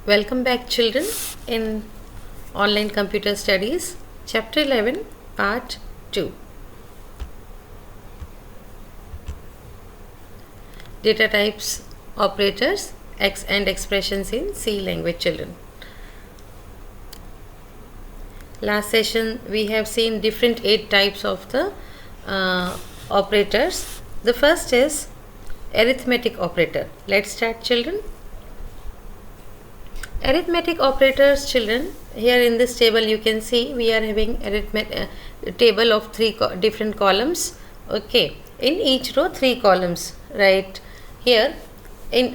Welcome back, children, in Online Computer Studies, Chapter 11, Part 2. Data types, operators, and expressions in C language, children. Last session, we have seen different 8 types of the operators. The first is arithmetic operator. Let's start, children. Arithmetic operators, children, here in this table you can see we are having table of 3 different columns. Okay, in each row 3 columns, right? Here in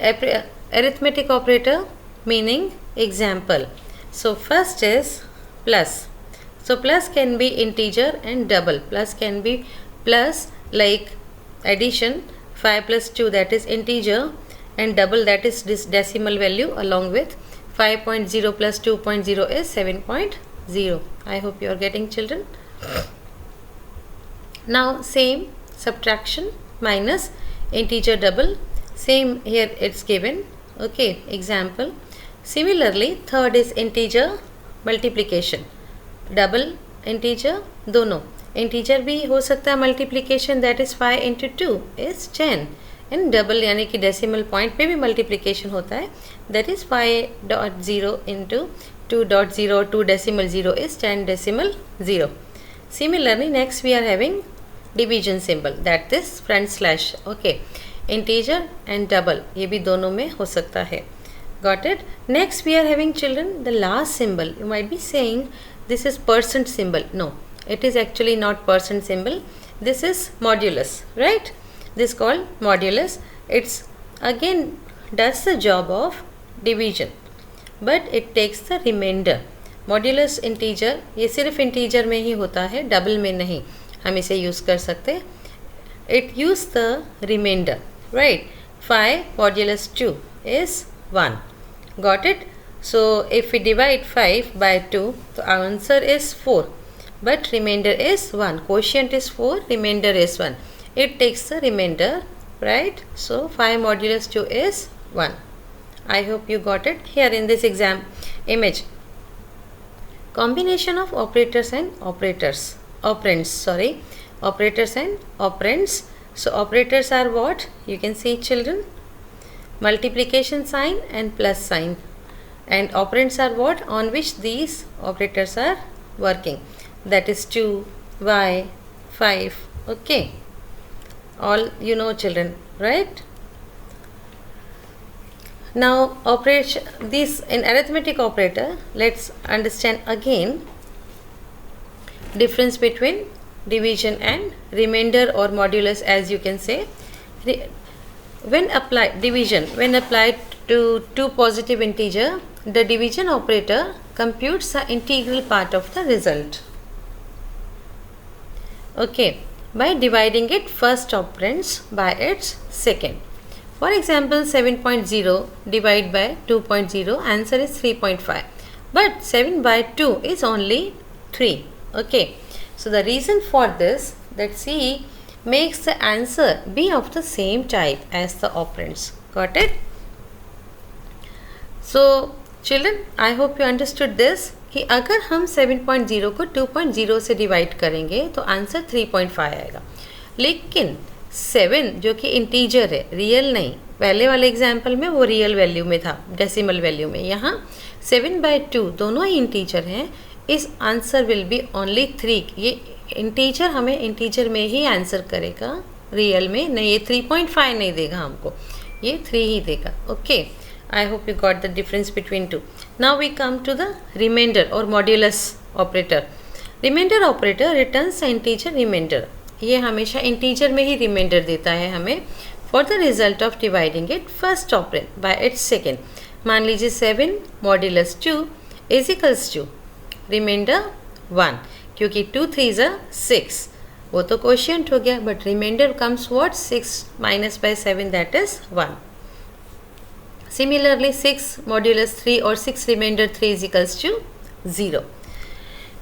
arithmetic operator meaning example. So first is plus. So plus can be integer and double. Plus can be plus like addition, 5 plus 2, that is integer, and double, that is this decimal value, along with 5.0 plus 2.0 is 7.0. I hope you are getting, children. Now same subtraction minus integer double, same here it's given. Okay, example. Similarly third is integer multiplication, double integer दोनों. Integer भी हो सकता है multiplication, that is 5 into 2 is 10, and double यानी कि decimal point पे भी multiplication होता है, that is 5.0 into 2.0, 2 decimal 0 is 10 decimal 0. Similarly next we are having division symbol, that is front slash. Okay, integer and double ये भी दोनों में हो सकता है. Got it? Next we are having, children, the last symbol. You might be saying this is percent symbol. No, it is actually not percent symbol. This is modulus, right? This called modulus. It's again does the job of division, but it takes the remainder. Modulus integer ये सिर्फ integer में ही होता है, double में नहीं हम इसे use कर सकते. It use the remainder, right? 5 modulus 2 is 1. Got it? So if we divide 5 by 2, the answer is 4, but remainder is 1. Quotient is 4, remainder is 1. It takes the remainder, right? So 5 modulus 2 is 1. I hope you got it. Here in this exam image, combination of operators and operators, operands, sorry, operators and operands. So operators are what? You can see, children, multiplication sign and plus sign, and operands are what? On which these operators are working, that is 2, y, 5. Okay, all you know, children, right? Now operation, this in arithmetic operator, let's understand again difference between division and remainder or modulus, as you can say. When applied division, when applied to two positive integer, the division operator computes the integral part of the result. Okay, by dividing it first operands by its second. For example, 7.0 divided by 2.0, answer is 3.5, but 7 by 2 is only 3. Okay, so the reason for this, that C makes the answer be of the same type as the operands. Got it? So children, I hope you understood this कि अगर हम 7.0 को 2.0 से divide करेंगे तो answer 3.5 आएगा, लेकिन 7 जो कि इंटीजर है, रियल नहीं, पहले वाले एग्जाम्पल में वो रियल वैल्यू में था, डेसिमल वैल्यू में, यहाँ 7/2 दोनों ही इंटीजर हैं, इस आंसर विल बी ओनली 3. ये इंटीजर हमें इंटीजर में ही आंसर करेगा, रियल में नहीं, ये 3.5 नहीं देगा हमको, ये 3 ही देगा. Okay, I hope you got the difference between two. Now we come to the remainder or modulus operator. Remainder operator returns the integer remainder. ये हमेशा integer में ही remainder देता है हमें for the result of dividing it first operand by its second. मान लीजिए 7 modulus 2 is equals to remainder 1, क्योंकि 2 3 is 6, वो तो quotient हो गया, but remainder comes what? 6 minus by 7, that is 1. Similarly 6 modulus 3 or 6 remainder 3 is equals to 0.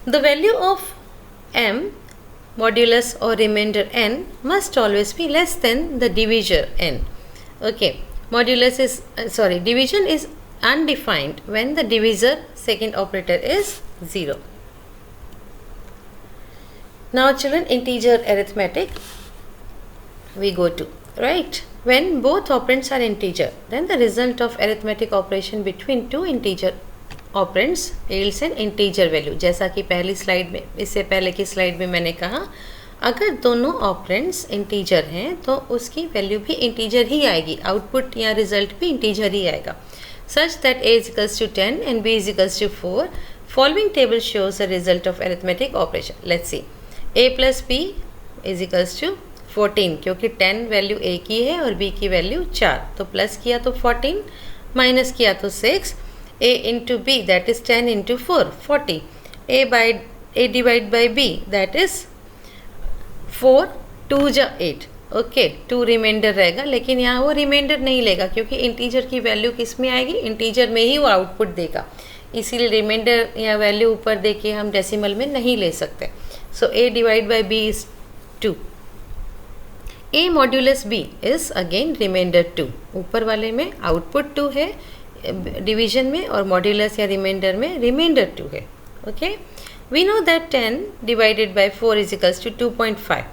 The value of m modulus or remainder n must always be less than the divisor n. Okay, modulus is division is undefined when the divisor second operator is 0. Now children, integer arithmetic we go to, right? When both operands are integer, then the result of arithmetic operation between two integer operands yields an integer value. जैसा कि पहली slide में, इससे पहले की slide में मैंने कहा, अगर दोनों ऑपरेंड्स इंटीजर हैं तो उसकी वैल्यू भी इंटीजर ही आएगी, आउटपुट या रिजल्ट भी इंटीजर ही आएगा. Such that a is equals to 10 and b is equals to 4. Following table shows the result of arithmetic operation. Let's see. a plus b is equals to 14, क्योंकि 10 value a की है और b की value 4, तो plus किया तो 14, minus किया तो 6. a into b, that is 10 into 4, 40. a divided by b, that is 4, 2 जा 8. ओके, 2 रिमाइंडर रहेगा, लेकिन यहाँ वो रिमाइंडर नहीं लेगा क्योंकि इंटीजर की वैल्यू किस में आएगी, इंटीजर में ही वो आउटपुट देगा, इसीलिए रिमाइंडर या वैल्यू ऊपर दे के हम डेसिमल में नहीं ले सकते. So a divide by b is 2. a modulus b is again remainder 2. ऊपर वाले में आउटपुट 2 है डिवीजन में और मॉड्यूलस या रिमाइंडर में रिमाइंडर 2 है. Okay, we know that 10 divided by 4 is equals to 2.5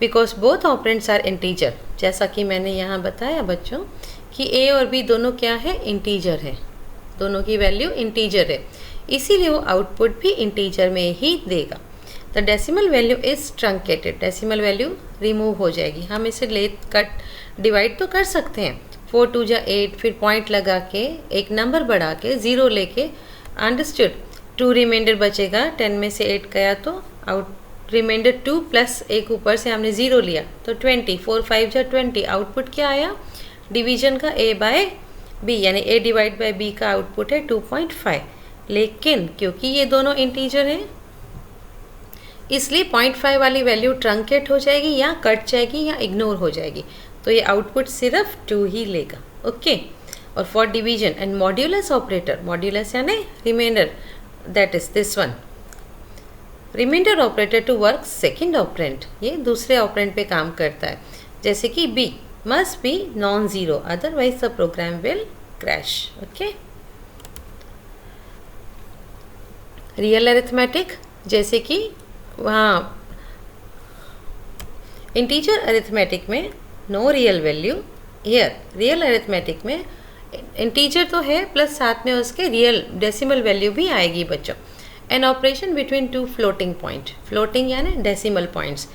because both operands are integer. जैसा कि मैंने यहाँ बताया बच्चों कि a और b दोनों क्या है, इंटीजर है, दोनों की वैल्यू इंटीजर है, इसीलिए वो आउटपुट भी इंटीजर में ही देगा. The decimal value is truncated, decimal value remove हो जाएगी. हम इसे ले कट डिवाइड तो कर सकते हैं, 4 2 जा 8, फिर पॉइंट लगा के एक नंबर बढ़ा के 0 लेके, अंडरस्टूड. 2 रिमाइंडर बचेगा, 10 में से 8 गया तो आउट रिमाइंडर 2 प्लस एक ऊपर से हमने 0 लिया तो 20, 4 5 जा 20. आउटपुट क्या आया, डिवीजन का a बाय b, यानी a डिवाइड बाय b का आउटपुट है 2.5. लेकिन क्योंकि ये दोनों इंटीजर हैं इसलिए 0.5 वाली वैल्यू ट्रंकेट हो जाएगी या कट जाएगी या इग्नोर हो जाएगी, तो ये आउटपुट सिर्फ 2 ही लेगा. ओके, और for division and modulus operator, modulus यानी remainder, that is this one, remainder operator to work second operand, ये दूसरे ऑपरेंट पे काम करता है. जैसे कि b must be non zero, otherwise the program will crash. Okay, real arithmetic, जैसे कि वहाँ इंटीजर अरिथमेटिक में no real value, here real arithmetic में इंटीजर तो है प्लस साथ में उसके रियल डेसिमल वैल्यू भी आएगी बच्चों. An operation between two floating point, floating यानी decimal points,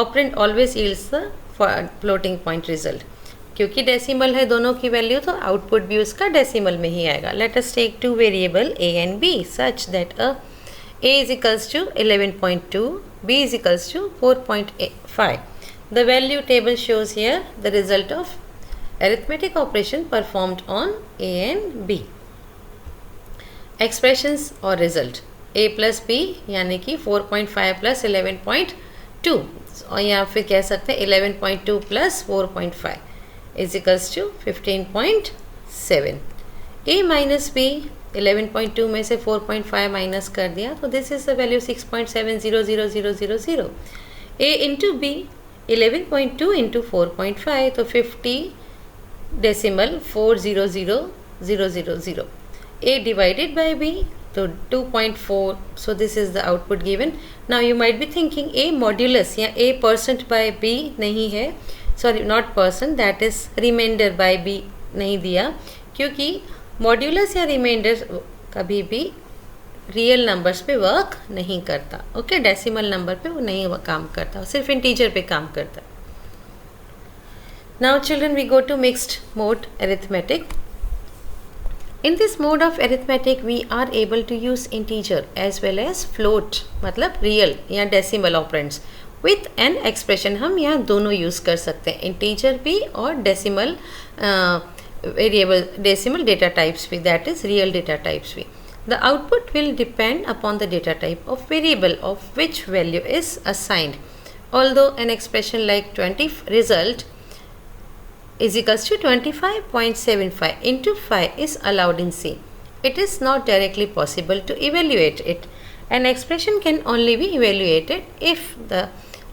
operand always yields the floating point result. क्योंकि डेसिमल है दोनों की वैल्यू तो आउटपुट भी उसका डेसिमल में ही आएगा. Let us take two variable a and b such that a is equals to 11.2, b is equals to 4.5. The value table shows here the result of arithmetic operation performed on a and b. Expressions or result, a plus b यानी कि 4.5 plus 11.2, और यहाँ फिर कह सकते हैं 11.2 plus 4.5 is equals to 15.7. a minus b, 11.2 में से 4.5 माइनस कर दिया तो this is the value 6.700000. a into b, 11.2 into 4.5 तो 50 decimal 400,000. a divided by b, so 2.4, so this is the output given. Now you might be thinking a modulus या a percent by b नहीं है, sorry not percent, that is remainder by b नहीं दिया, क्योंकि modulus या reminder कभी भी real numbers पे वर्क नहीं करता. ओके, डेसिमल नंबर पे वो नहीं काम करता, सिर्फ इंटीजर पे काम करता. Now children we go to mixed mode arithmetic. In this mode of arithmetic we are able to use integer as well as float, मतलब real या decimal operands with an expression. हम यहाँ दोनों use कर सकते हैं, integer भी और decimal variable, decimal data types भी, that is real data types भी. The output will depend upon the data type of variable of which value is assigned. Although an expression like 20 result is equals to 25.75 into 5 is allowed in C. It is not directly possible to evaluate it. An expression can only be evaluated if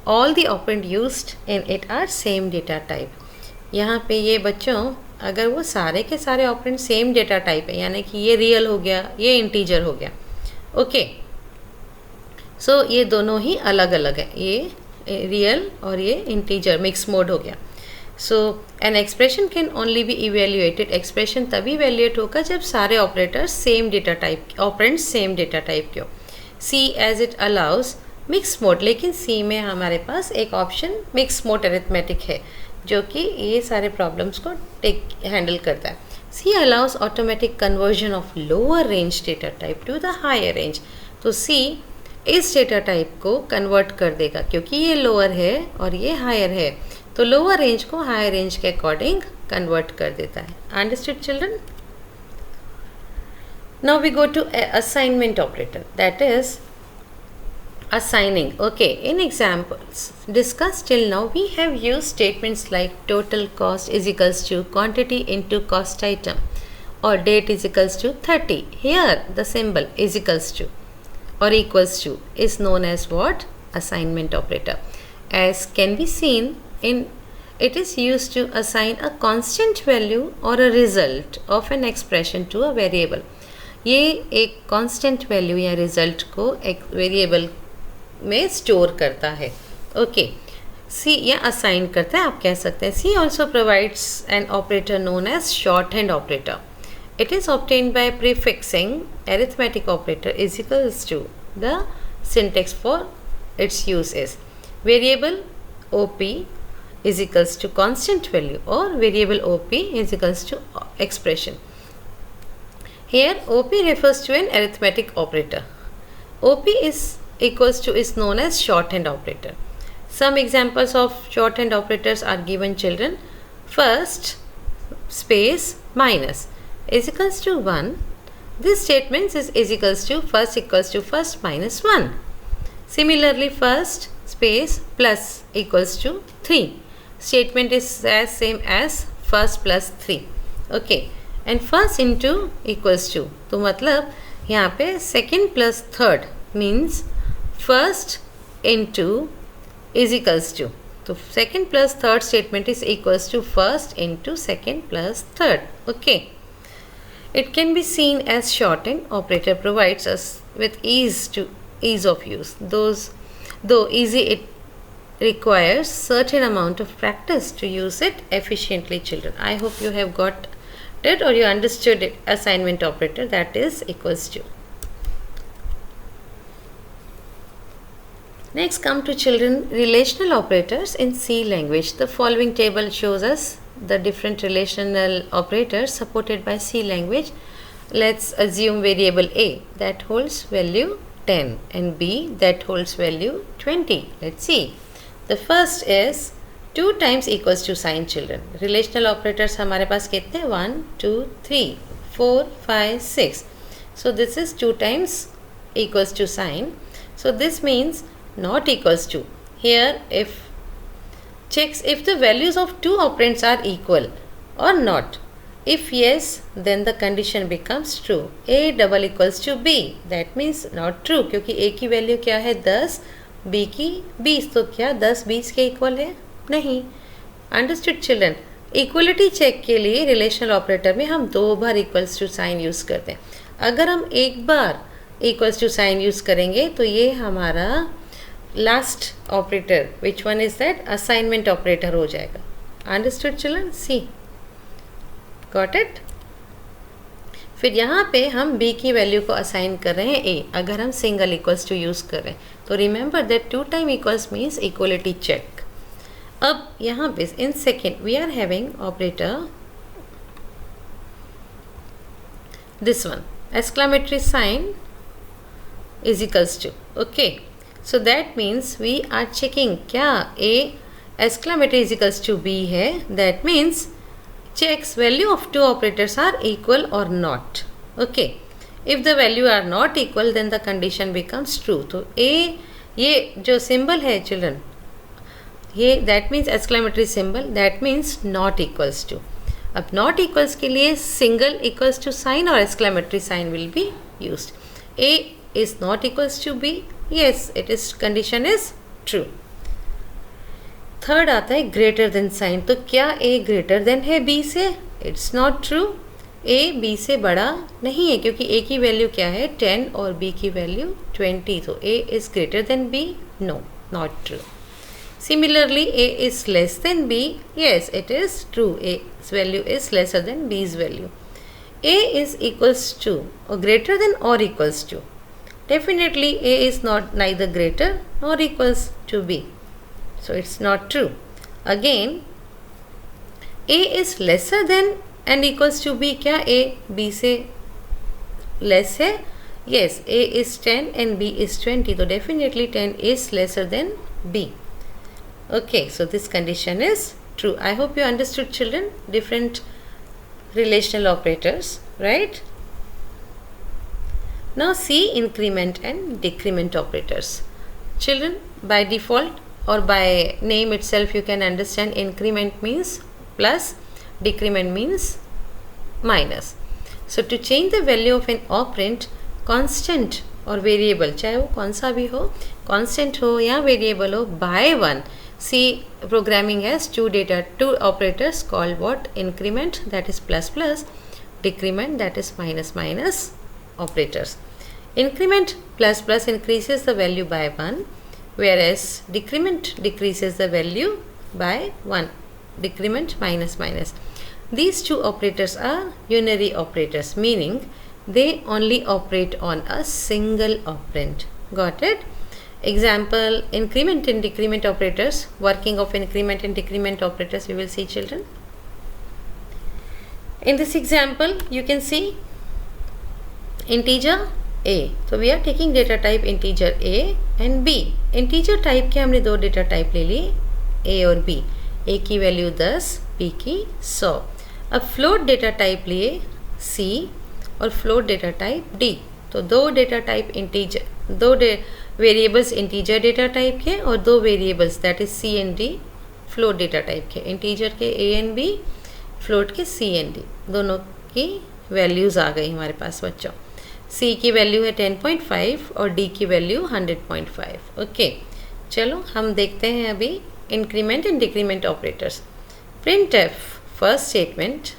all the operand used in it are same data type. यहाँ पे ये बच्चों अगर वो सारे के सारे operand same data type है, यानी कि ये रियल हो गया, ये इंटीजर हो गया, ओके। सो ये दोनों ही अलग अलग है, ये रियल और ये इंटीजर मिक्स मोड हो गया। So an expression can only be evaluated, expression तभी इवेल्युएट होगा जब सारे operators same data type, operands same data type के हो। C as it allows mix mode, लेकिन सी में हमारे पास एक ऑप्शन मिक्स मोड अरिथमेटिक है जो कि ये सारे प्रॉब्लम्स को हैंडल करता है। C allows automatic conversion of lower range data type to the higher range. तो सी इस डेटा टाइप को कन्वर्ट कर देगा, क्योंकि ये लोअर है और ये हायर है, तो लोअर रेंज को हायर रेंज के अकॉर्डिंग कन्वर्ट कर देता है। Understood children? Now we go to assignment operator, that is assigning. Okay, in examples discussed till now, we have used statements like total cost is equals to quantity into cost item or date is equals to 30. Here the symbol is equals to or equals to is known as what? Assignment operator. As can be seen in, it is used to assign a constant value or a result of an expression to a variable. ये एक constant value या result को एक variable में store करता है, okay. सी या assign करता है, आप कह सकते हैं। C also provides an operator known as shorthand operator. It is obtained by prefixing arithmetic operator is equals to the syntax for its use is variable O P is equals to constant value और variable O P is equals to expression. Here O P refers to an arithmetic operator. OP is equals to is known as shorthand operator. Some examples of shorthand operators are given, children. First, space minus is equals to 1. This statement is equals to first minus 1. Similarly, first space plus equals to 3. Statement is as same as first plus 3. Okay. And first into equals to, तो मतलब यहाँ पे second plus third means first into is equals to, तो second plus third statement is equals to first into second plus third, okay. It can be seen as shorthand operator provides us with ease of use. Though easy, it requires certain amount of practice to use it efficiently, children. I hope you have got it or you understood it. Assignment operator, that is equals to. Next come to children relational operators in C language. The following table shows us the different relational operators supported by C language. Let's assume variable A that holds value 10 and B that holds value 20. Let's see. The first is 2 times equals to sign, children. Relational operators हमारे पास कितने? 1 2 3 4 5 6. So this is 2 times equals to sign. So this means not equals to. Here if checks if the values of two operands are equal or not. If yes, then the condition becomes true. A double equals to B, that means not true, क्योंकि A की value क्या है? 10, B की 20, तो क्या 10 20 के equal है? नहीं। Understood children? इक्वलिटी चेक के लिए रिलेशनल ऑपरेटर में हम 2 बार इक्वल्स टू साइन यूज़ करते हैं। अगर हम एक बार इक्वल्स टू साइन यूज़ करेंगे तो ये हमारा last operator, which one is that? Assignment operator हो जाएगा। Understood children? See got it? फिर यहाँ पे हम b की वैल्यू को असाइन कर रहे हैं a, अगर हम सिंगल इक्वल्स टू यूज़ कर रहे हैं तो remember that 2 time equals means equality check. अब यहाँ पे in second we are having operator this one, exclamatory sign is equals to, okay. So that means we are checking क्या A exclamatory is equals to B है, that means checks value of two operators are equal or not, okay. If the value are not equal then the condition becomes true. तो A ये जो symbol है children, ये that means exclamatory symbol, that means not equals to. अब not equals के लिए single equals to sign और exclamatory sign will be used. A is not equals to B, yes it is, condition is true. Third आता है greater than sign, तो क्या A greater than है B से? It's not true, A B से बड़ा नहीं है क्योंकि ए की वैल्यू क्या है 10 और बी की वैल्यू 20, तो A is greater than B, no, not true. Similarly, A is less than B. Yes, it is true. A's value is lesser than B's value. A is equals to or greater than or equals to. Definitely, A is not neither greater nor equals to B. So, it's not true. Again, A is lesser than and equals to B. क्या A B से less है? Yes, A is 10 and B is 20. So, definitely 10 is lesser than B. Okay, so this condition is true. I hope you understood, children, different relational operators, right? Now see increment and decrement operators. Children, by default or by name itself you can understand increment means plus, decrement means minus. So to change the value of an operand, constant और variable, चाहे वो कौन सा भी हो, constant हो या variable हो, by one. C programming has two operators called what? Increment, that is plus plus, decrement, that is minus minus operators. Increment plus plus increases the value by 1, whereas decrement decreases the value by 1. Decrement minus minus. These two operators are unary operators, meaning they only operate on a single operand. Got it? Example, increment and decrement operators, working of increment and decrement operators we will see, children. In this example you can see integer a, so we are taking data type integer a and b. integer type के हमने दो data type ले लिए, a और b. a की value 10, b की 100. अब float data type लिए c और float data type d. तो दो data type integer, दो वेरिएबल्स इंटीजर डेटा टाइप के और दो variables that is C and D float data type के. इंटीजर के ए एंड बी, फ्लोट के सी एंड डी, दोनों की वैल्यूज़ आ गई हमारे पास बच्चों. सी की वैल्यू है 10.5 और डी की वैल्यू 100.5. ओके, चलो हम देखते हैं अभी increment and decrement operators. Print F first statement.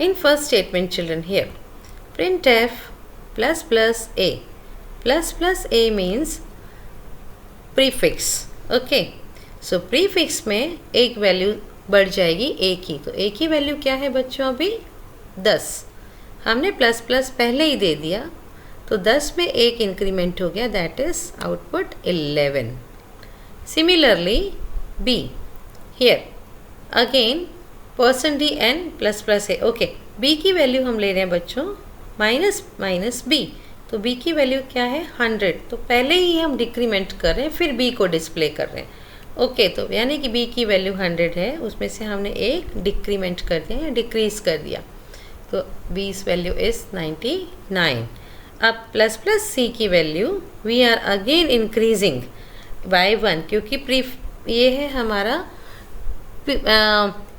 In first statement, children, here printf plus plus a. Plus plus a means prefix. Okay, so prefix में एक वैल्यू बढ़ जाएगी a की. तो a की वैल्यू क्या है बच्चों? अभी 10. हमने प्लस प्लस पहले ही दे दिया तो 10 में एक इंक्रीमेंट हो गया, that is output 11. Similarly b, here again percent D N plus plus है. ओके, बी की वैल्यू हम ले रहे हैं बच्चों माइनस माइनस बी. तो बी की वैल्यू क्या है 100. तो पहले ही हम डिक्रीमेंट कर रहे हैं फिर बी को डिस्प्ले कर रहे हैं. ओके, तो यानी कि बी की वैल्यू 100 है, उसमें से हमने एक डिक्रीमेंट कर दिया या डिक्रीज कर दिया, तो बी's वैल्यू इज़ 99. अब प्लस प्लस सी की value we are again increasing by 1 क्योंकि ये है हमारा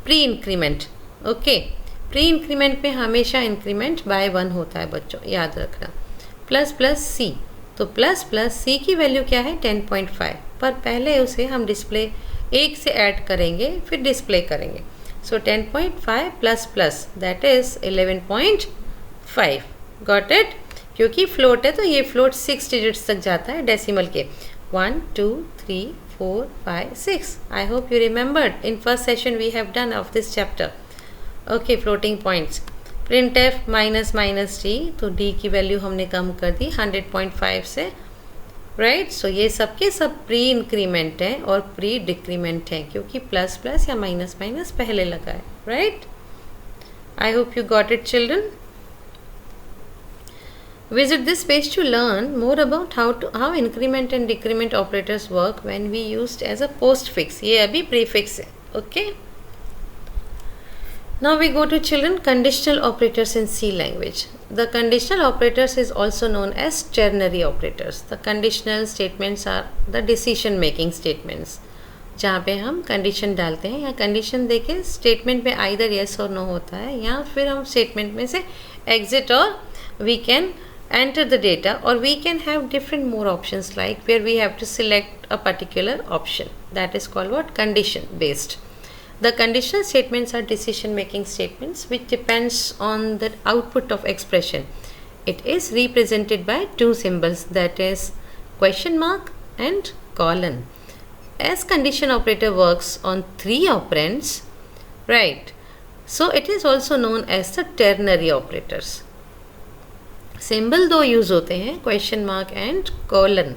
pre increment. Okay, pre increment में हमेशा इंक्रीमेंट बाय 1 होता है बच्चों, याद रखना. प्लस प्लस सी, तो प्लस प्लस सी की वैल्यू क्या है 10.5, पर पहले उसे हम डिस्प्ले एक से ऐड करेंगे फिर डिस्प्ले करेंगे. सो 10.5 plus plus that is 11.5. Got it? क्योंकि फ्लोट है तो ये फ्लोट 6 डिजिट्स तक जाता है डेसिमल के. 1 2 3 4 5 6. I hope you remembered in first session we have done of this chapter. Okay, floating points. printf minus minus D, तो डी की वैल्यू हमने कम कर दी 100.5 से, राइट. सो ये सब के सब प्री इंक्रीमेंट हैं और प्री डिक्रीमेंट हैं क्योंकि प्लस प्लस या माइनस माइनस पहले लगा है, right. I hope you got it, children. Visit this page to learn more about how increment and decrement operators work when we used as a postfix. ये अभी prefix है. Okay. Now we go to, children, conditional operators in C language. The conditional operators is also known as ternary operators. The conditional statements are the decision making statements, जहाँ पे हम condition डालते हैं या condition देके statement में either yes और no होता है, या फिर हम स्टेटमेंट में से एग्जिट और we can enter the data, or we can have different more options, like where we have to select a particular option. That is called what? Condition based. The conditional statements are decision making statements which depends on the output of expression. It is represented by two symbols, that is question mark and colon. As condition operator works on three operands, right, so it is also known as the ternary operators. Symbol दो use होते हैं, question mark and colon,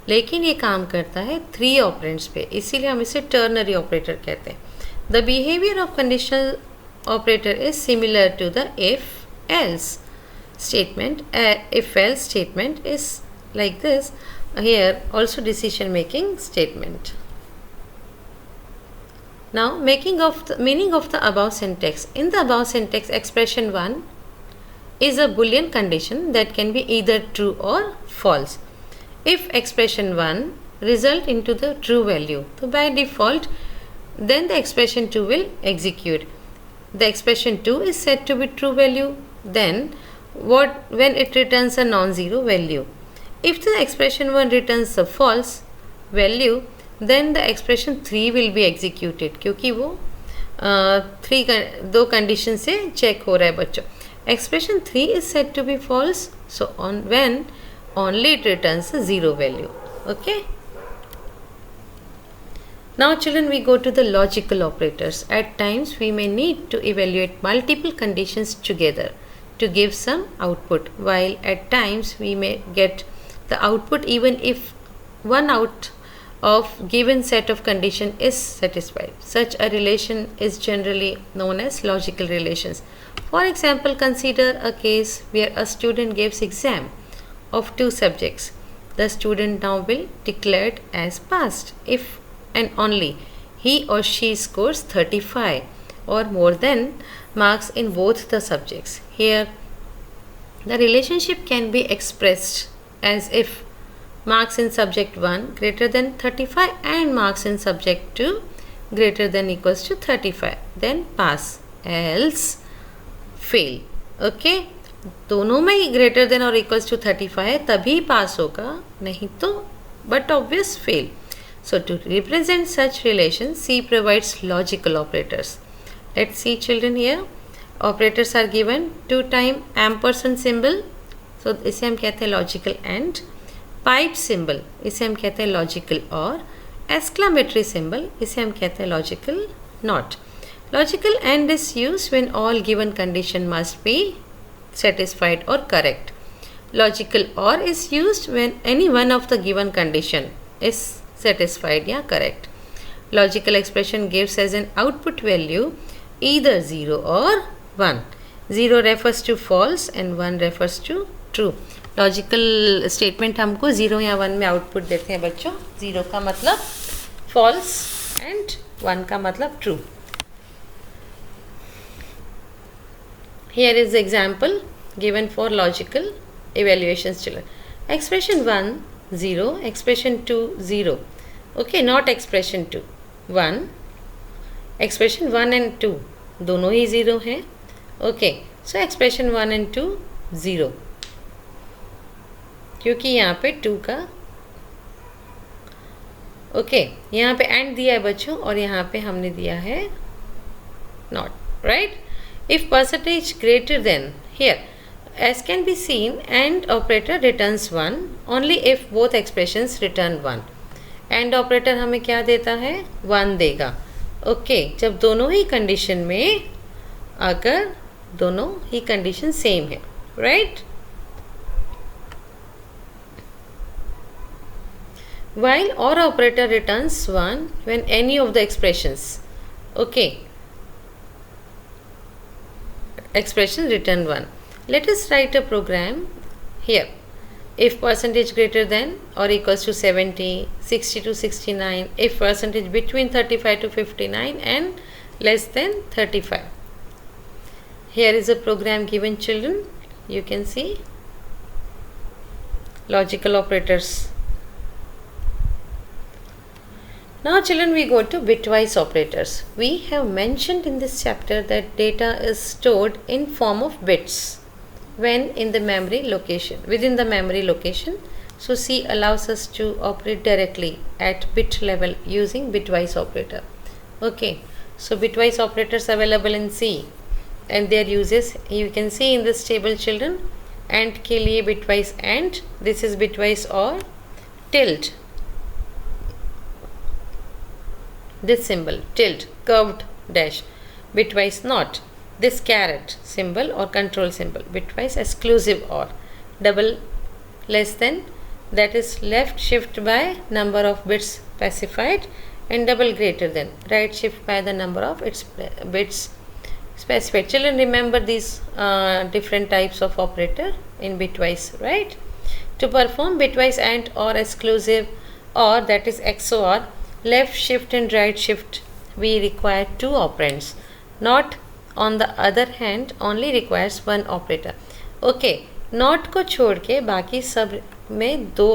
लेकिन ये काम करता है three operands पे, इसीलिए हम इसे टर्नरी ऑपरेटर कहते हैं. The behaviour of conditional operator is similar to the if else statement. If else statement is like this. Here also decision making statement. Now meaning of the above syntax. In the above syntax, expression 1 is a Boolean condition that can be either true or false. If expression 1 result into the true value, so by default then the expression 2 will execute. The expression 2 is said to be true value then when it returns a non-zero value. If the expression 1 returns a false value, then the expression 3 will be executed, क्योंकि वो दो condition से check हो रहा है बच्चों. Expression 3 is said to be false, so when only it returns a zero value. Okay. Now children, we go to the logical operators. At times we may need to evaluate multiple conditions together to give some output, while at times we may get the output even if one out of given set of condition is satisfied. Such a relation is generally known as logical relations. For example, consider a case where a student gives exam of two subjects. The student now will declared as passed if and only he or she scores 35 or more than marks in both the subjects. Here the relationship can be expressed as if marks in subject 1 greater than 35 and marks in subject 2 greater than equals to 35, then pass, else fail. Okay, दोनों में ही greater than or equals to 35 है तभी पास होगा, नहीं तो but obvious fail. So to represent such relations, C provides logical operators. Let's see children here. Operators are given 2 time ampersand symbol, so इसे हम कहते हैं logical and. Pipe symbol इसे हम कहते हैं logical or. Exclamatory symbol इसे हम कहते हैं logical not. Logical and is used when all given condition must be satisfied or correct. Logical or is used when any one of the given condition is satisfied या correct. Logical expression gives as an output value either 0 or 1. 0 refers to false and 1 refers to true. Logical statement हमको 0 या 1 में output देते हैं बच्चों. 0 का मतलब false and 1 का मतलब true. Here is the example given for logical evaluations children. Expression 1 0, expression 2 0. Okay, not expression 2 1. Expression 1 and 2 दोनों ही 0 हैं. Okay, so expression 1 and 2 0, क्योंकि यहाँ पे 2 का ओके यहाँ पे एंड दिया है बच्चों और यहाँ पे हमने दिया है not, right. If percentage greater than, here as can be seen and operator returns 1 only if both expressions return 1. and operator हमें क्या देता है? 1 देगा. ओके, जब दोनों ही कंडीशन में अगर दोनों ही कंडीशन सेम है, right. while or operator returns 1 when any of the expressions, okay, expression return 1. Let us write a program here. If percentage greater than or equals to 70, 60 to 69, if percentage between 35 to 59 and less than 35. Here is a program given children. You can see logical operators. Now children, we go to bitwise operators. We have mentioned in this chapter that data is stored in form of bits. when in the memory location, within the memory location. So C allows us to operate directly at bit level using bitwise operator. Okay, so bitwise operators available in C and their uses you can see in this table children. AND के लिए bitwise AND, this is bitwise or tilde, this symbol tilde, curved dash, bitwise not, this caret symbol or control symbol, bitwise exclusive or, double less than, that is left shift by number of bits specified, and double greater than, right shift by the number of its bits specified. Children, remember these different types of operator in bitwise, right? To perform bitwise AND or exclusive or, that is XOR, left shift and right shift, we require two operands. Not on the other hand only requires one operator. Okay, not को छोड़ के बाकी सब में दो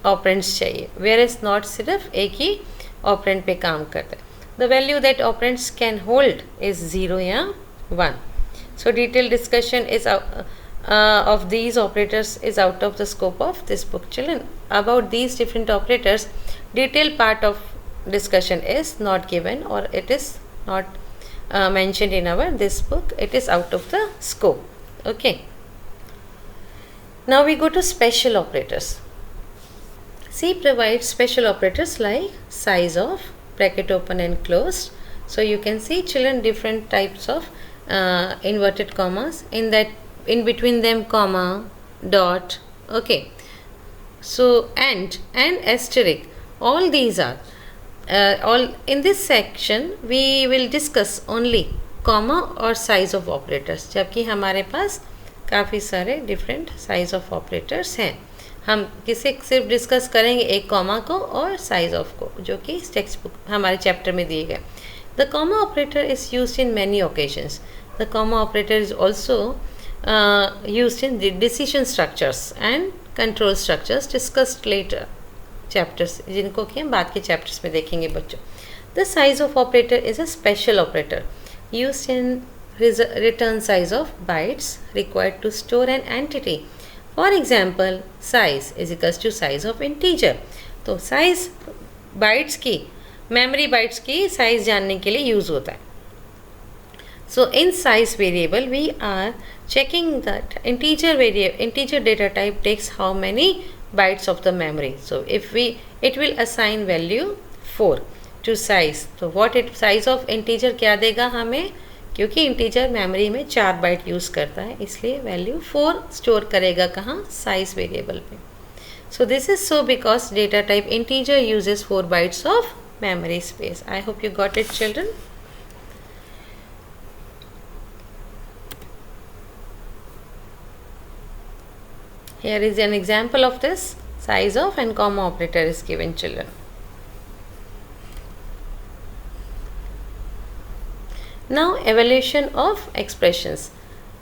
operands चाहिए, where is not सिर्फ एक ही ऑपरेंड पे काम करता है. The value that operands can hold is 0 या 1. सो detail discussion is of these operators is out of the scope of this book. Children, about these different operators, detailed part of discussion is not given, or it is not mentioned in our this book. It is out of the scope. Okay. Now we go to special operators. C provides special operators like size of, bracket open and closed. So you can see children different types of inverted commas, in that in between them comma, dot. Okay, so and asterisk, all these are all in this section. We will discuss only comma और size of operators, जबकि हमारे पास काफ़ी सारे different size of operators हैं. हम किसे सिर्फ discuss करेंगे एक कॉमा को और साइज ऑफ को, जो कि टेक्स्ट बुक हमारे चैप्टर में दिए गए. The comma operator is used in many occasions. The comma operator is also used in the decision structures and control structures discussed later chapters, जिनको कि हम बाद के chapters में देखेंगे बच्चों. The size of operator is a special operator used in return size of bytes required to store an entity. For example, size is equals to size of integer. तो size bytes की, memory bytes की size जानने के लिए use होता है. So in size variable we are checking that integer data type takes how many bytes of the memory. So if it will assign value 4 to size. So what size of integer क्या देगा हमें, क्योंकि integer memory में 4 byte use करता है, इसलिए value 4 store करेगा कहाँ, size variable पे. So this is so because data type integer uses 4 bytes of memory space. I hope you got it, children. Here is an example of this. Size of and comma operator is given, children. Now evaluation of expressions.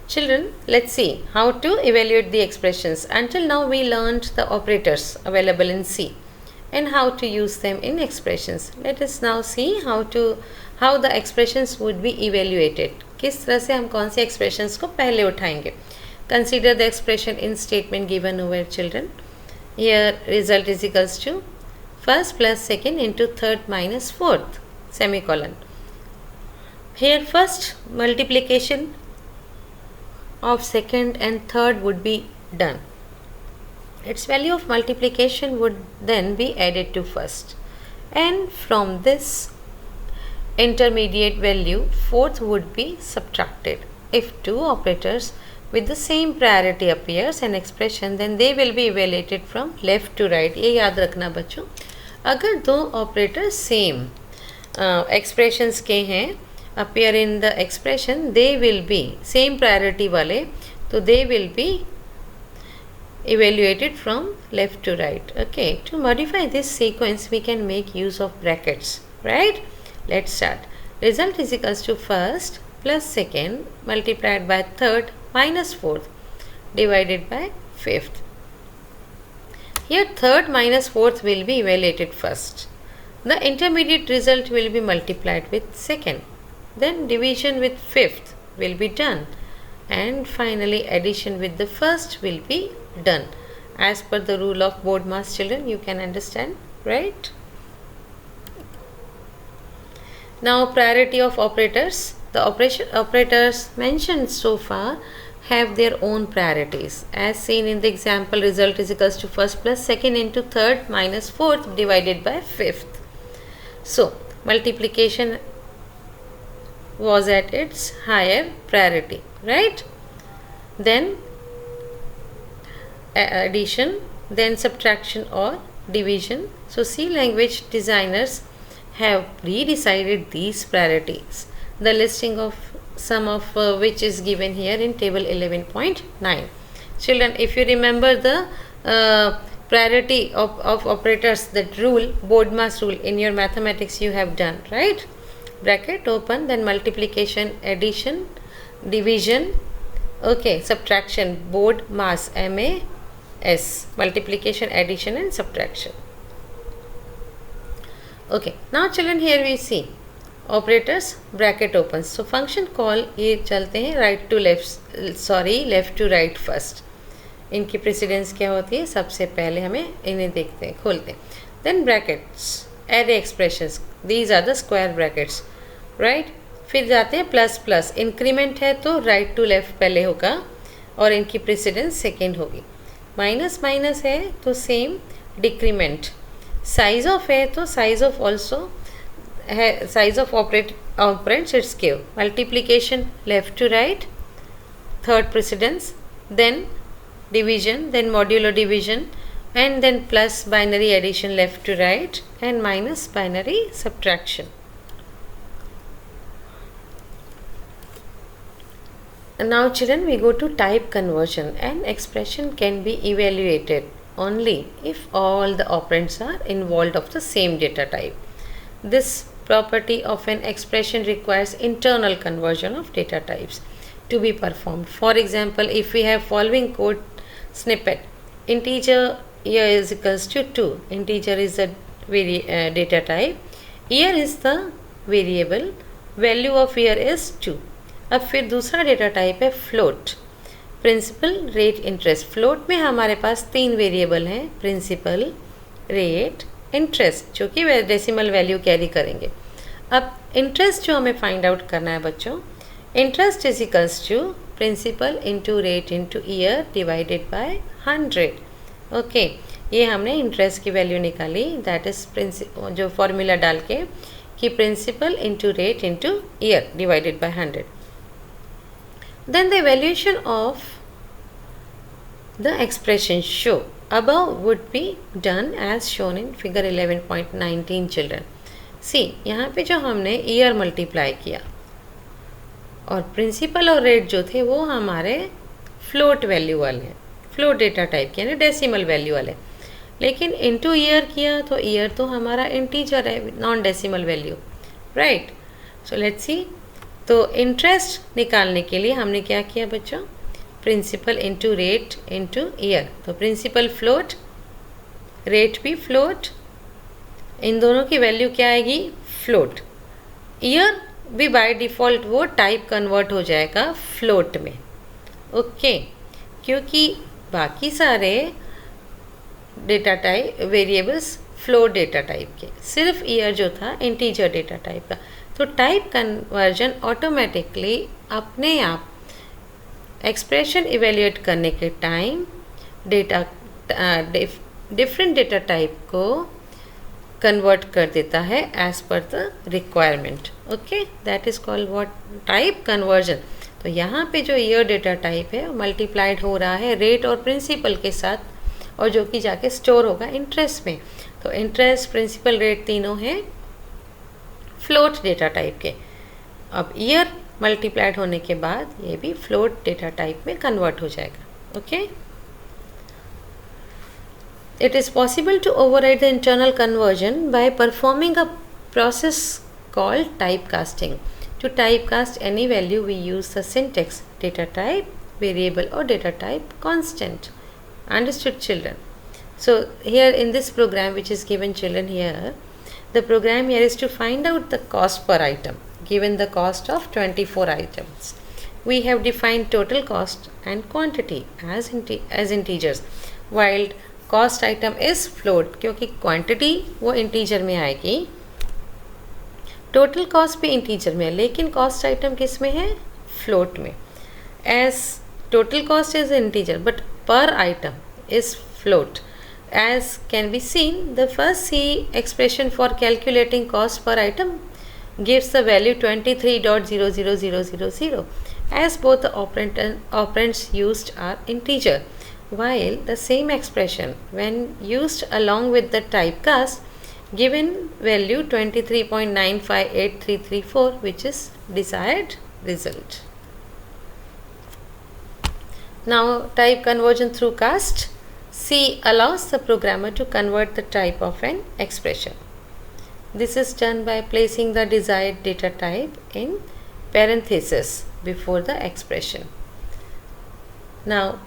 Children, let's see how to evaluate the expressions. Until now we learned the operators available in C and how to use them in expressions. Let us now see how the expressions would be evaluated. किस तरह से हम कौन से expressions को पहले उठाएंगे. Consider the expression in statement given over, children. Here result is equals to first plus second into third minus fourth, semicolon. Here first multiplication of second and third would be done. Its value of multiplication would then be added to first, and from this intermediate value fourth would be subtracted. If two operators with the same priority appears an expression, then they will be evaluated from left to right. ये याद रखना बच्चों, अगर दो operator same expressions के हैं appear in the expression, they will be same priority वाले, तो they will be evaluated from left to right. Okay, to modify this sequence we can make use of brackets, right? Let's start. Result is equals to first plus second multiplied by third minus fourth divided by fifth. Here third minus fourth will be evaluated first. The intermediate result will be multiplied with second. Then division with fifth will be done. and finally addition with the first will be done as per the rule of BODMAS. Children, you can understand, right? Now priority of operators. The operators mentioned so far have their own priorities. As seen in the example, result is equals to first plus second into third minus fourth divided by fifth. So multiplication was at its higher priority, right? Then addition, then subtraction or division. So C language designers have redecided these priorities, the listing of some of which is given here in table 11.9. Children, if you remember the priority of operators, that rule, BODMAS rule, in your mathematics you have done, right? Bracket open, then multiplication, addition, division, okay, subtraction, BODMAS, MAS, multiplication, addition and subtraction. Okay, now children, here we see operators, bracket opens. So function call ये चलते हैं right to left, sorry, left to right first. इनकी precedence क्या होती है, सबसे पहले हमें इन्हें देखते हैं, खोलते हैं. Then brackets, array expressions, these are the square brackets, right? फिर जाते हैं प्लस प्लस, इंक्रीमेंट है तो राइट टू लेफ्ट पहले होगा और इनकी प्रेसिडेंस सेकेंड होगी. माइनस माइनस है तो सेम डिक्रीमेंट. साइज ऑफ है तो साइज ऑफ ऑल्सो है, size of operands it's give. Multiplication left to right, third precedence, then division, then modulo division, and then plus binary addition left to right, and minus binary subtraction. And now children, we go to type conversion. An expression can be evaluated only if all the operands are involved of the same data type. This property of an expression requires internal conversion of data types to be performed. For example, if we have following code snippet, integer year is equals to 2, integer is the data type, year is the variable, value of year is 2. अब फिर दूसरा data type है float, principal, rate, interest. Float में हमारे पास 3 variable हैं, principal, rate, interest, जो कि डेसिमल वैल्यू कैरी करेंगे. अब इंटरेस्ट जो हमें फाइंड आउट करना है बच्चों, interest is equals to principal into rate into year divided by 100. Okay, ये हमने इंटरेस्ट की वैल्यू निकाली, दैट इज जो फॉर्मूला डाल के कि principal into rate into year divided by 100. Then the evaluation of the expression shown above would be done as shown in figure 11.19. Children see, यहाँ पे जो हमने ईयर मल्टीप्लाई किया और प्रिंसिपल और रेट जो थे वो हमारे फ्लोट वैल्यू वाले हैं, फ्लोट डेटा टाइप के, यानी डेसिमल वैल्यू वाले. लेकिन इनटू ईयर किया तो ईयर तो हमारा इंटीजर है, non decimal value, right. So let's see. तो इंटरेस्ट निकालने के लिए हमने क्या किया बच्चों, principal into rate into year. तो प्रिंसिपल फ्लोट, रेट भी फ्लोट, इन दोनों की वैल्यू क्या आएगी, फ्लोट. ईयर भी बाय डिफ़ॉल्ट वो टाइप कन्वर्ट हो जाएगा फ्लोट में, ओके, क्योंकि बाकी सारे data type variables float data type के, सिर्फ ईयर जो था इंटीजर डेटा टाइप का. तो टाइप कन्वर्जन ऑटोमेटिकली अपने आप एक्सप्रेशन इवेल्यूएट करने के time data different data type को कन्वर्ट कर देता है as per the requirement. Okay, that is called what, type conversion. तो यहाँ पे जो ईयर डेटा टाइप है मल्टीप्लाइड हो रहा है रेट और प्रिंसिपल के साथ, और जो कि जाके स्टोर होगा इंटरेस्ट में. तो इंटरेस्ट, प्रिंसिपल, रेट तीनों हैं फ्लोट डेटा टाइप के. अब ईयर मल्टीप्लाइड होने के बाद ये भी फ्लोट डेटा टाइप में कन्वर्ट हो जाएगा. Okay, it is possible to override the internal conversion by performing a process called typecasting. To typecast any value, we use the syntax data type, variable or data type constant. Understood children? So here in this program which is given children here, the program here is to find out the cost per item, given the cost of 24 items. we have defined total cost and quantity as integers, while cost item is float, क्योंकि quantity वो integer में आएगी, total cost भी integer में है, लेकिन cost item किस में है? Float में. As total cost is integer but per item is float. As can be seen, the first C expression for calculating cost per item gives the value 23.00000, as both the operand and operands used are integer, while the same expression when used along with the typecast given value 23.958334, which is desired result. Now type conversion through cast. C allows the programmer to convert the type of an expression. This is done by placing the desired data type in parenthesis before the expression. Now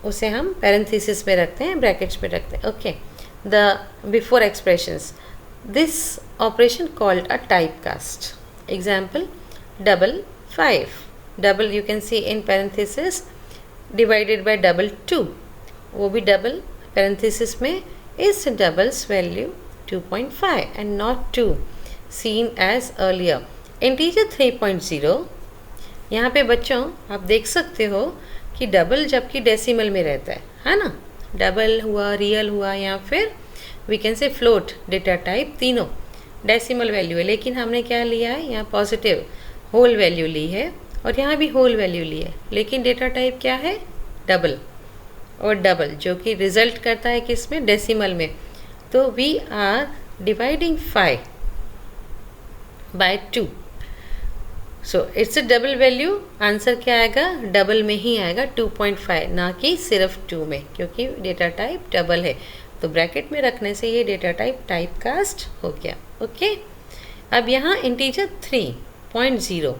उसे हम parenthesis में रखते हैं, brackets में रखते हैं. Okay, the before expressions. This operation called a typecast. Example, double 5. Double you can see in parenthesis divided by double 2. वो भी double parenthesis में is double's value 2.5 and not 2 seen as earlier. Integer 3.0. यहाँ पे बच्चों आप देख सकते हो कि डबल जबकि डेसिमल में रहता है ना, डबल हुआ, रियल हुआ, या फिर we can say float, data type तीनों डेसिमल वैल्यू है, लेकिन हमने क्या लिया है यहाँ? पॉजिटिव होल वैल्यू ली है, और यहाँ भी होल वैल्यू ली है, लेकिन डेटा टाइप क्या है? डबल. और डबल जो कि रिजल्ट करता है किस में? डेसिमल में. तो we are dividing 5 by 2. So it's a double value. Answer क्या आएगा? डबल में ही आएगा, 2.5, ना कि सिर्फ 2 में, क्योंकि डेटा टाइप डबल है. तो ब्रैकेट में रखने से ये डेटा टाइप टाइपकास्ट हो गया. ओके, अब यहाँ integer 3.0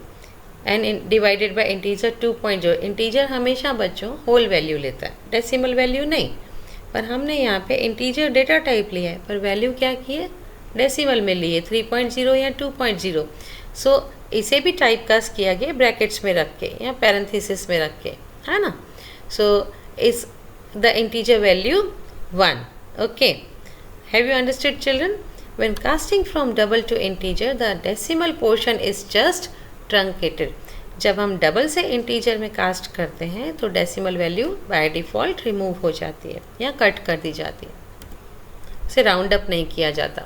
and divided by integer 2.0. Integer हमेशा बच्चों होल वैल्यू लेता है, डेसिमल वैल्यू नहीं. पर हमने यहाँ पे इंटीजर डेटा टाइप लिया है, पर वैल्यू क्या की है? डेसिमल में ली है, 3.0 या 2.0. सो इसे भी टाइपकास्ट किया गया ब्रैकेट्स में रख के या पैरेंथेसिस में रख के, है ना. So is the integer value 1. Okay, have you understood children? When casting from double two integer the decimal portion is just truncated. जब हम डबल से इंटीजर में कास्ट करते हैं तो decimal value by default remove हो जाती है या कट कर दी जाती है, उसे राउंड अप नहीं किया जाता.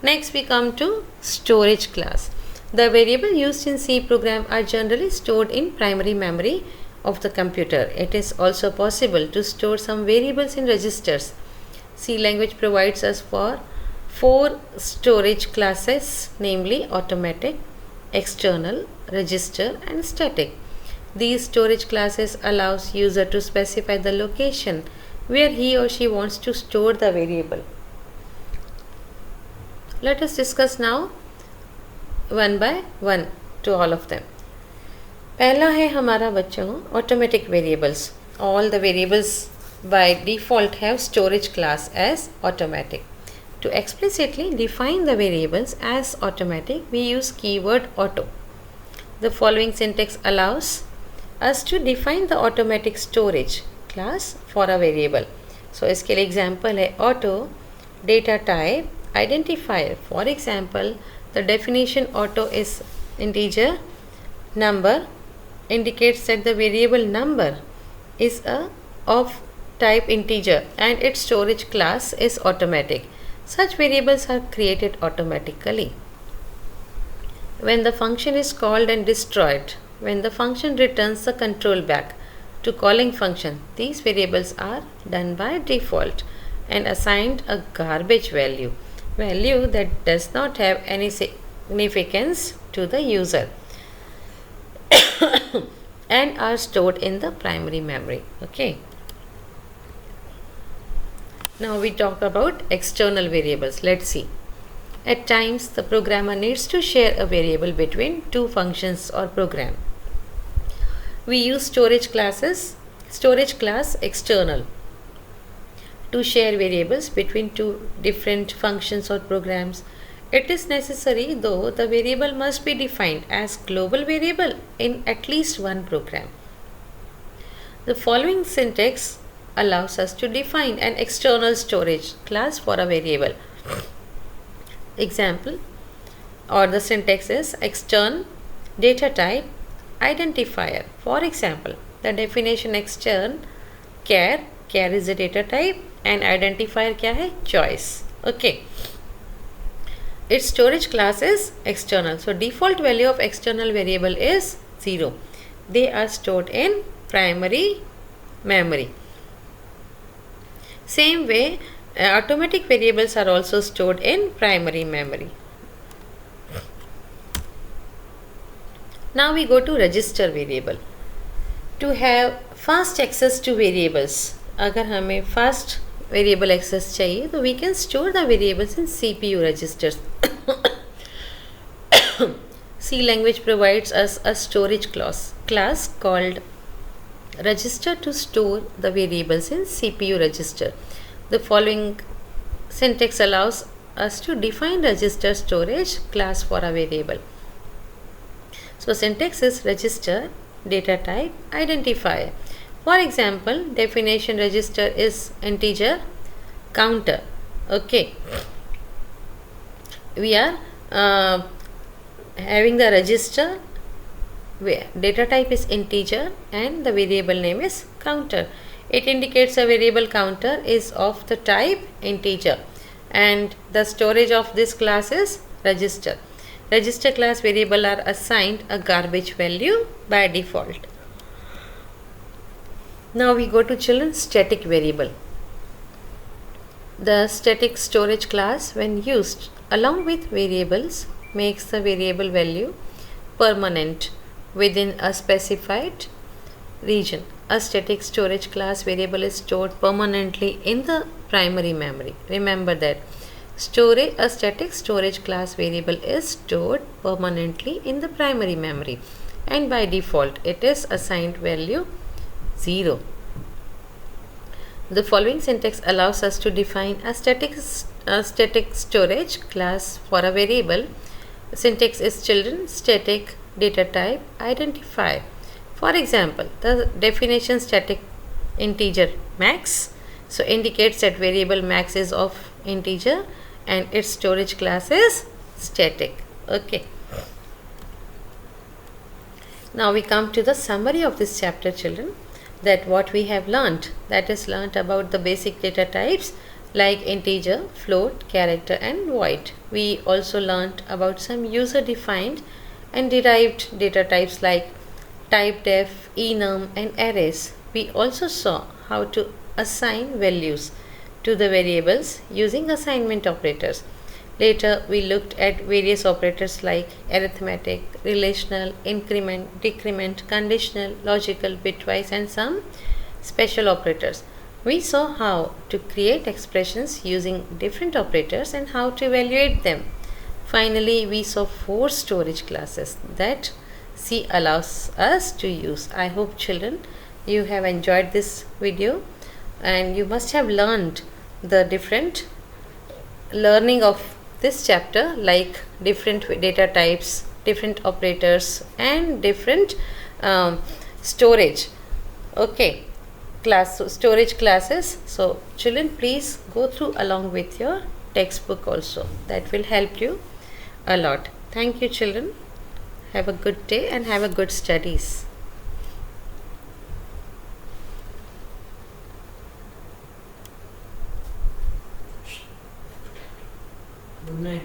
Next we come to storage class. The variable used in C program are generally stored in primary memory of the computer. It is also possible to store some variables in registers. C language provides us for 4 storage classes, namely automatic, external, register and static. These storage classes allows user to specify the location where he or she wants to store the variable. Let us discuss now one by one to all of them. पहला है हमारा बच्चों automatic variables. All the variables by default have storage class as automatic. To explicitly define the variables as automatic we use keyword auto. The following syntax allows us to define the automatic storage class for a variable. So इसके लिए example है auto data type identifier. For example the definition auto is integer number indicates that the variable number is of type integer and its storage class is automatic. Such variables are created automatically. When the function is called and destroyed, when the function returns the control back to calling function, these variables are done by default and assigned a garbage value that does not have any significance to the user and are stored in the primary memory. Okay, now we talk about external variables. Let's see. At times the programmer needs to share a variable between two functions or program. We use storage class external to share variables between two different functions or programs. It is necessary, though, the variable must be defined as global variable in at least one program. The following syntax allows us to define an external storage class for a variable. Example, or the syntax is extern data type identifier. For example, the definition extern char is a data type and identifier क्या है? Choice. Okay. Its storage class is external. So default value of external variable is 0. They are stored in primary memory. Same way, automatic variables are also stored in primary memory. Now we go to register variable. To have fast access to variables, अगर हमें fast variable access चाहिए तो we can store the variables in CPU registers. C language provides us a storage class called register to store the variables in CPU register. The following syntax allows us to define register storage class for a variable. So syntax is register data type identifier. For example, definition register is integer counter. Okay, we are having the register where data type is integer and the variable name is counter. It indicates a variable counter is of the type integer and the storage of this class is register. Register class variable are assigned a garbage value by default. Now we go to children static variable. The static storage class when used along with variables makes the variable value permanent within a specified region. A static storage class variable is stored permanently in the primary memory. Remember that. A static storage class variable is stored permanently in the primary memory and by default it is assigned value 0. The following syntax allows us to define a static storage class for a variable. Syntax is children static data type identifier. For example, the definition static integer max so indicates that variable max is of integer and its storage class is static. Okay. Now we come to the summary of this chapter, children, that what we have learnt, that is learnt about the basic data types like integer, float, character and void. We also learnt about some user defined and derived data types like typedef, enum and arrays. We also saw how to assign values to the variables using assignment operators. Later we looked at various operators like arithmetic, relational, increment, decrement, conditional, logical, bitwise and some special operators. We saw how to create expressions using different operators and how to evaluate them. Finally, we saw 4 storage classes that C allows us to use. I hope children you have enjoyed this video and you must have learned the different learning of this chapter like different data types, different operators and different storage. Okay, storage classes. So children, please go through along with your textbook also. That will help you a lot. Thank you children. Have a good day and have a good studies. Good night.